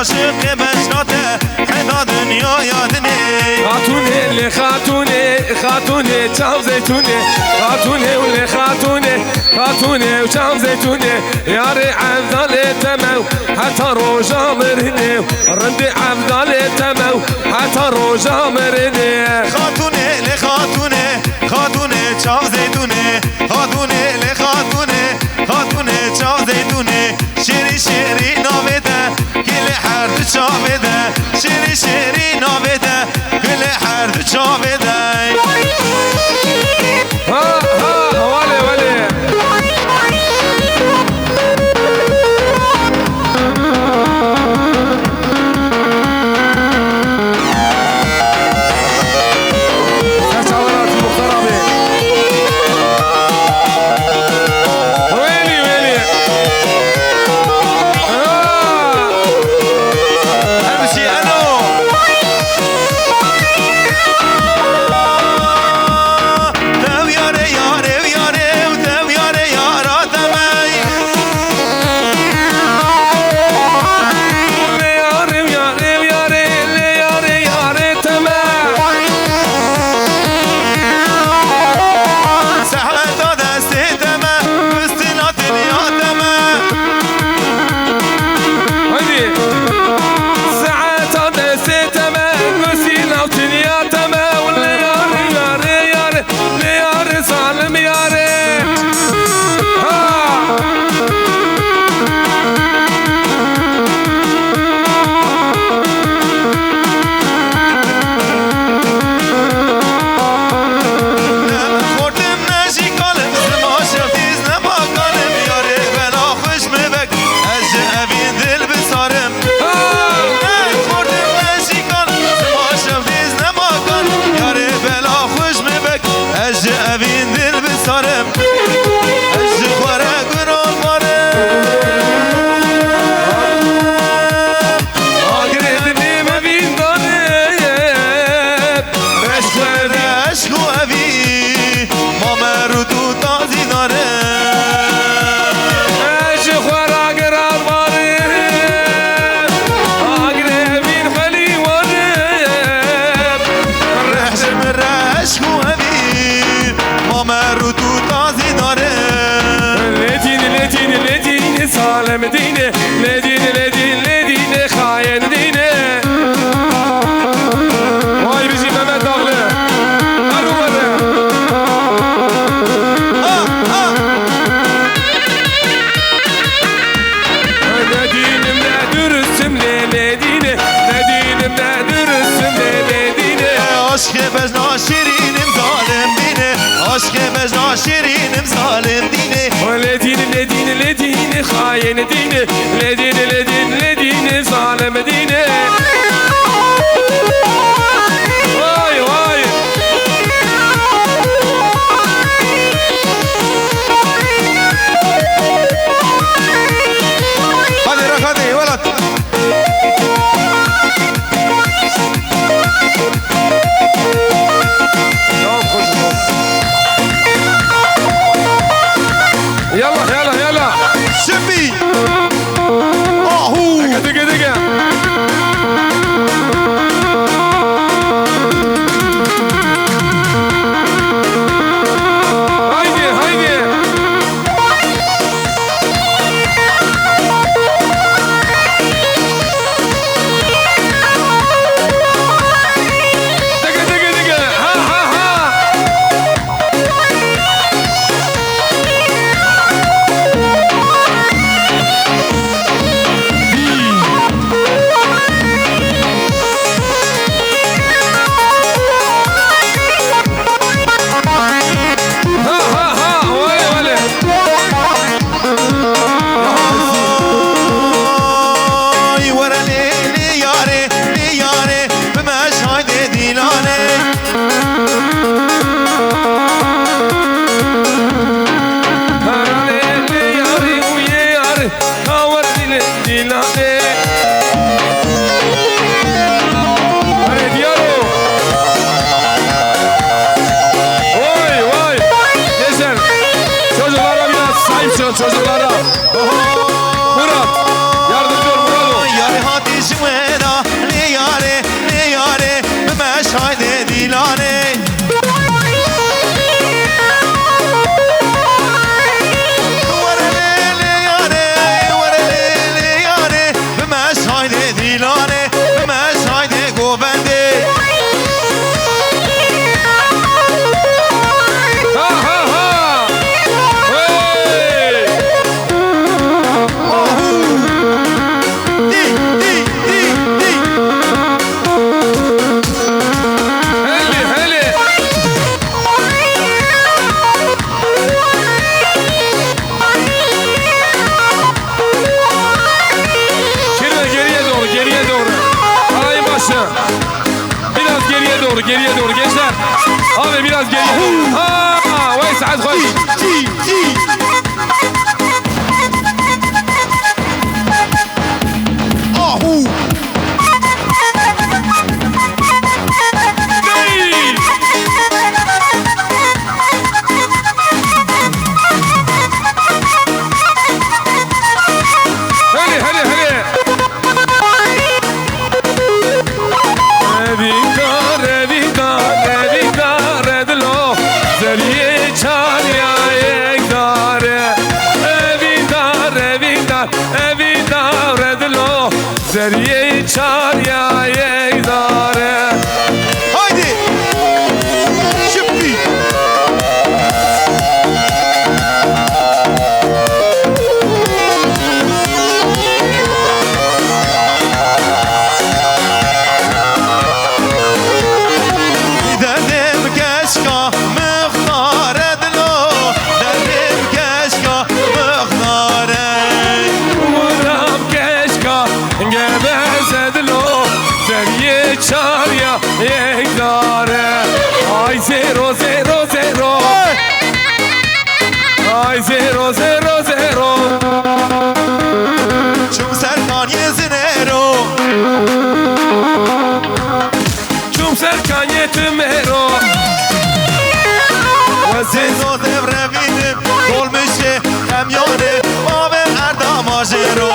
عاشق بشناته حدا دنیا یادنه خاتونه لی خاتونه خاتونه چام زیتونه خاتونه ولی خاتونه خاتونه و چام زیتونه یار عبدال تمو حتی روژا مرنه رند عبدال تمو حتی روژا مرنه خاتونه لی خاتونه خاتونه چام زیتونه خاتونه لی خاتونه خاتونه چام زیتونه شیری شیری نامده گل هر دو چاوده شیری شیری نامده گل هر دو چاوده ها ها ولی ولی مدينة لدينة لدينة لدينة خاين دينة واي بيجي ممد داخله هرو مرة لدينة منادر السمنة لدينة لدينة منادر السمنة لدينة عشق بجنا شيرين مظالم دينه عشق بجنا شيرين مظالم دينه ولدينة لدينة لدينة خاين دينه لدينة لدينة لدينة ظالم دينه واي واي هذه رك هذه ولد يلا يلا يلا شبي دقة دقة هيدي هيدي دقة دقة دقة ها ها ها Çocuklara Murat yardımcı ol Murat'ım. Yar hatici geriye doğru gençler. Abi biraz geriye. Haa, vay Saad hoş. Ahu. Zeriye çar ya yegdare. Haydi. Şimdi. Derdim keşka mıhtar edilo. Derdim keşka mıhtar edilo. Vuram keşka gebezedlo. Zeriye çar ya yegdare. Ay zero zero zero. Ay zero zero zero. Çum Serkan yezinero. Çum Serkan yetimero. Sezo devre vidim dolmuşe kamyonu. Mavi erdam ajero.